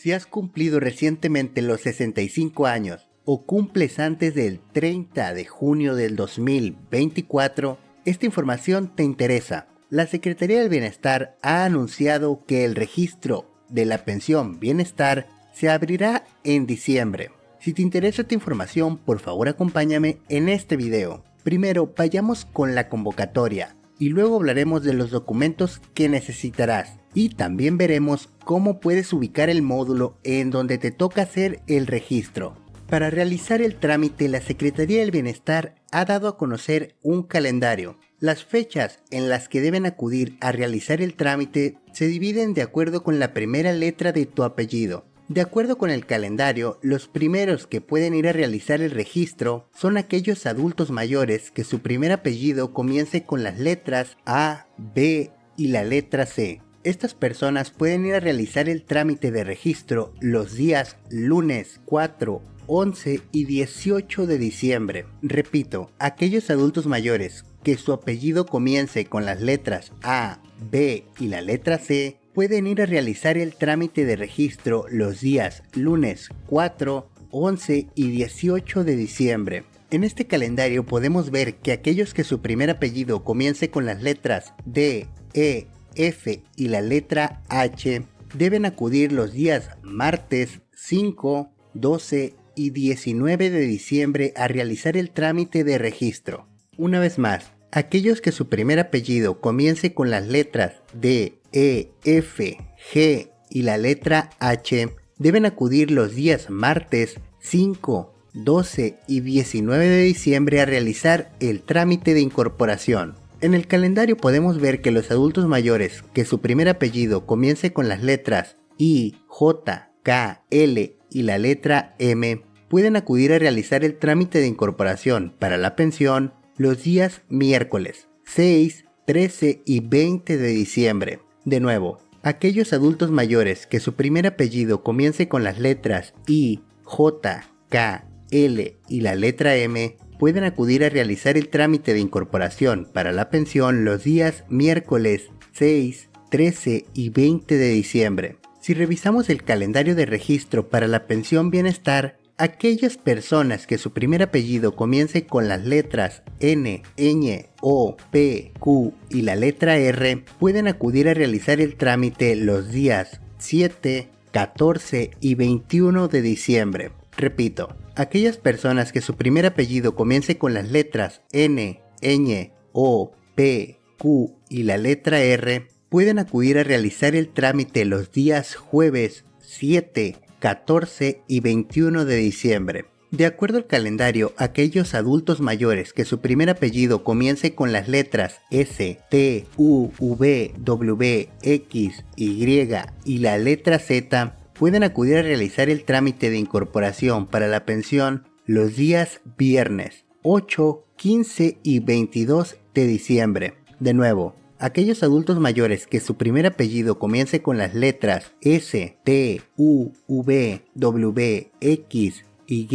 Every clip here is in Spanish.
Si has cumplido recientemente los 65 años o cumples antes del 30 de junio del 2024, esta información te interesa. La Secretaría del Bienestar ha anunciado que el registro de la pensión Bienestar se abrirá en diciembre. Si te interesa esta información, por favor acompáñame en este video. Primero vayamos con la convocatoria y luego hablaremos de los documentos que necesitarás. Y también veremos cómo puedes ubicar el módulo en donde te toca hacer el registro. Para realizar el trámite, la Secretaría del Bienestar ha dado a conocer un calendario. Las fechas en las que deben acudir a realizar el trámite se dividen de acuerdo con la primera letra de tu apellido. De acuerdo con el calendario, los primeros que pueden ir a realizar el registro son aquellos adultos mayores que su primer apellido comience con las letras A, B y la letra C. Estas personas pueden ir a realizar el trámite de registro los días lunes 4, 11 y 18 de diciembre. Repito, aquellos adultos mayores que su apellido comience con las letras A, B y la letra C pueden ir a realizar el trámite de registro los días lunes 4, 11 y 18 de diciembre. En este calendario podemos ver que aquellos que su primer apellido comience con las letras D, E, F y la letra H deben acudir los días martes 5, 12 y 19 de diciembre a realizar el trámite de registro. Una vez más, aquellos que su primer apellido comience con las letras D, E, F, G y la letra H deben acudir los días martes 5, 12 y 19 de diciembre a realizar el trámite de incorporación. En el calendario podemos ver que los adultos mayores que su primer apellido comience con las letras I, J, K, L y la letra M pueden acudir a realizar el trámite de incorporación para la pensión los días miércoles 6, 13 y 20 de diciembre. De nuevo, aquellos adultos mayores que su primer apellido comience con las letras I, J, K, L y la letra M pueden acudir a realizar el trámite de incorporación para la pensión los días miércoles 6, 13 y 20 de diciembre. Si revisamos el calendario de registro para la pensión Bienestar, aquellas personas que su primer apellido comience con las letras N, Ñ, O, P, Q y la letra R pueden acudir a realizar el trámite los días 7, 14 y 21 de diciembre. Repito, aquellas personas que su primer apellido comience con las letras N, Ñ, O, P, Q y la letra R pueden acudir a realizar el trámite los días jueves 7, 14 y 21 de diciembre. De acuerdo al calendario, aquellos adultos mayores que su primer apellido comience con las letras S, T, U, V, W, X, Y y la letra Z pueden acudir a realizar el trámite de incorporación para la pensión los días viernes 8, 15 y 22 de diciembre. De nuevo, aquellos adultos mayores que su primer apellido comience con las letras S, T, U, V, W, X, Y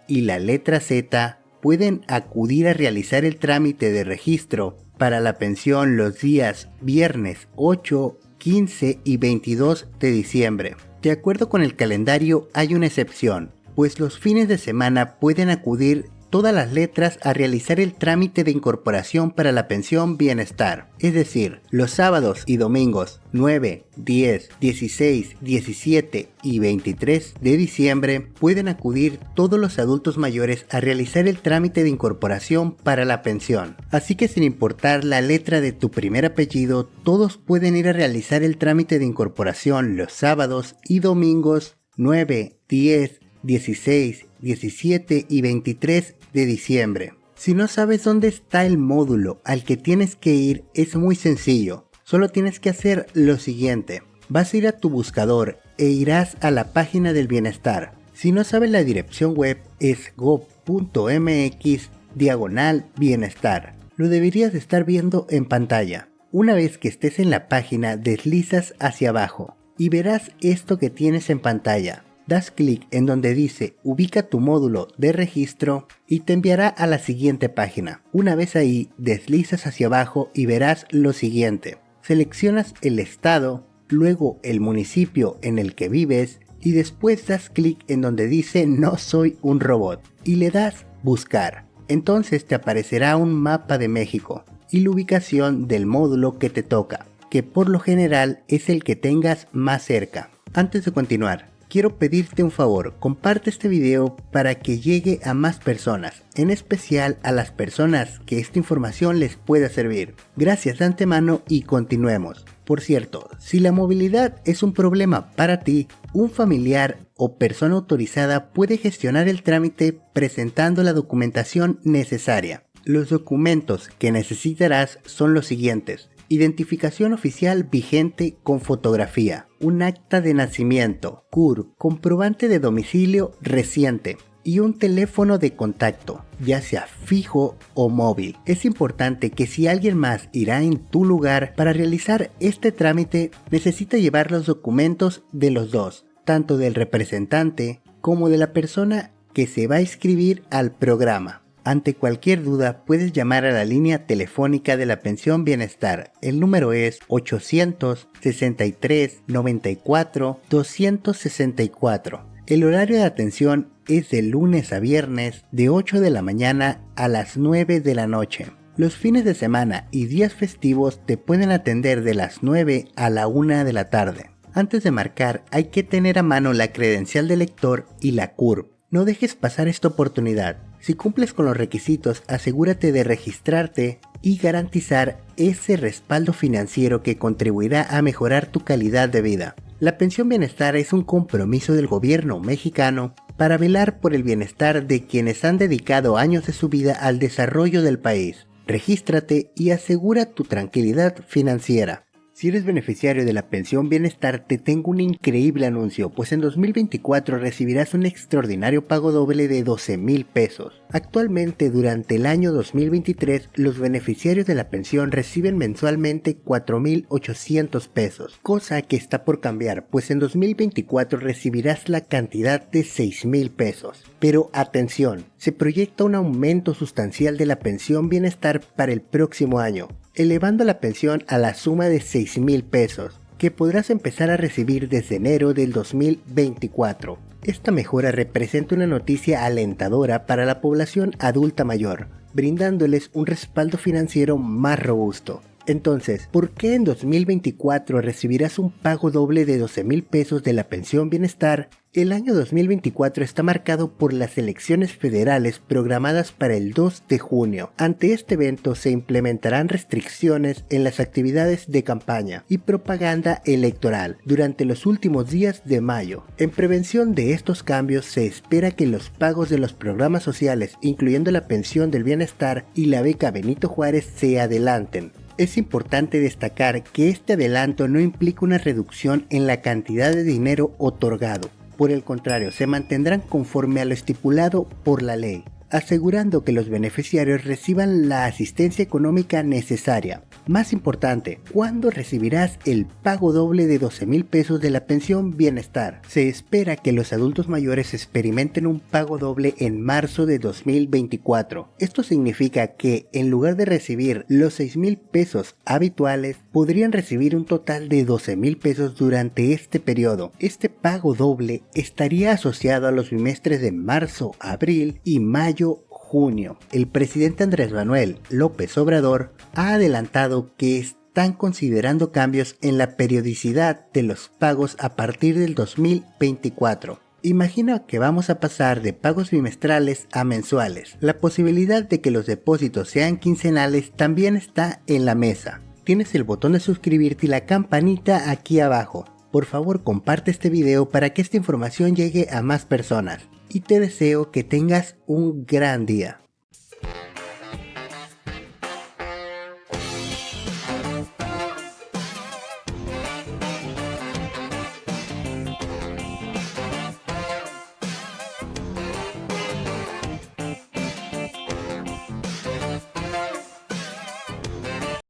y la letra Z pueden acudir a realizar el trámite de registro para la pensión los días viernes 8, 15 y 22 de diciembre. De acuerdo con el calendario hay una excepción, pues los fines de semana pueden acudir todas las letras a realizar el trámite de incorporación para la pensión Bienestar, es decir, los sábados y domingos 9, 10, 16, 17 y 23 de diciembre pueden acudir todos los adultos mayores a realizar el trámite de incorporación para la pensión. Así que sin importar la letra de tu primer apellido, todos pueden ir a realizar el trámite de incorporación los sábados y domingos 9, 10, 16, 17 y 23 de diciembre. Si no sabes dónde está el módulo al que tienes que ir, es muy sencillo. Solo tienes que hacer lo siguiente. Vas a ir a tu buscador e irás a la página del Bienestar. Si no sabes la dirección web, es gov.mx/bienestar. Lo deberías de estar viendo en pantalla. Una vez que estés en la página, deslizas hacia abajo y verás esto que tienes en pantalla. Das clic en donde dice ubica tu módulo de registro y te enviará a la siguiente página. Una vez ahí, deslizas hacia abajo y verás lo siguiente. Seleccionas el estado, luego el municipio en el que vives y después das clic en donde dice no soy un robot y le das buscar. Entonces te aparecerá un mapa de México y la ubicación del módulo que te toca, que por lo general es el que tengas más cerca. Antes de continuar, quiero pedirte un favor, comparte este video para que llegue a más personas, en especial a las personas que esta información les pueda servir. Gracias de antemano y continuemos. Por cierto, si la movilidad es un problema para ti, un familiar o persona autorizada puede gestionar el trámite presentando la documentación necesaria. Los documentos que necesitarás son los siguientes: identificación oficial vigente con fotografía, un acta de nacimiento, CURP, comprobante de domicilio reciente y un teléfono de contacto, ya sea fijo o móvil. Es importante que si alguien más irá en tu lugar para realizar este trámite, necesita llevar los documentos de los dos, tanto del representante como de la persona que se va a inscribir al programa. Ante cualquier duda puedes llamar a la línea telefónica de la Pensión Bienestar. El número es 863 94 264. El horario de atención es de lunes a viernes de 8 de la mañana a las 9 de la noche. Los fines de semana y días festivos te pueden atender de las 9 a la 1 de la tarde. Antes de marcar hay que tener a mano la credencial de lector y la CURP. No dejes pasar esta oportunidad. Si cumples con los requisitos, asegúrate de registrarte y garantizar ese respaldo financiero que contribuirá a mejorar tu calidad de vida. La Pensión Bienestar es un compromiso del gobierno mexicano para velar por el bienestar de quienes han dedicado años de su vida al desarrollo del país. Regístrate y asegura tu tranquilidad financiera. Si eres beneficiario de la Pensión Bienestar, te tengo un increíble anuncio, pues en 2024 recibirás un extraordinario pago doble de 12,000 pesos. Actualmente, durante el año 2023, los beneficiarios de la pensión reciben mensualmente 4,800 pesos, cosa que está por cambiar, pues en 2024 recibirás la cantidad de 6,000 pesos. Pero atención, se proyecta un aumento sustancial de la Pensión Bienestar para el próximo año, elevando la pensión a la suma de 6,000 pesos, que podrás empezar a recibir desde enero del 2024. Esta mejora representa una noticia alentadora para la población adulta mayor, brindándoles un respaldo financiero más robusto. Entonces, ¿por qué en 2024 recibirás un pago doble de 12,000 pesos de la Pensión Bienestar? El año 2024 está marcado por las elecciones federales programadas para el 2 de junio. Ante este evento se implementarán restricciones en las actividades de campaña y propaganda electoral durante los últimos días de mayo. En prevención de estos cambios se espera que los pagos de los programas sociales, incluyendo la Pensión del Bienestar y la beca Benito Juárez, se adelanten. Es importante destacar que este adelanto no implica una reducción en la cantidad de dinero otorgado. Por el contrario, se mantendrán conforme a lo estipulado por la ley, asegurando que los beneficiarios reciban la asistencia económica necesaria. Más importante, ¿cuándo recibirás el pago doble de 12,000 pesos de la Pensión Bienestar? Se espera que los adultos mayores experimenten un pago doble en marzo de 2024. Esto significa que en lugar de recibir los 6,000 pesos habituales, podrían recibir un total de 12,000 pesos durante este periodo. Este pago doble estaría asociado a los bimestres de marzo, abril y mayo-junio. El presidente Andrés Manuel López Obrador ha adelantado que están considerando cambios en la periodicidad de los pagos a partir del 2024. Imagina que vamos a pasar de pagos bimestrales a mensuales. La posibilidad de que los depósitos sean quincenales también está en la mesa. Tienes el botón de suscribirte y la campanita aquí abajo. Por favor, comparte este video para que esta información llegue a más personas. Y te deseo que tengas un gran día.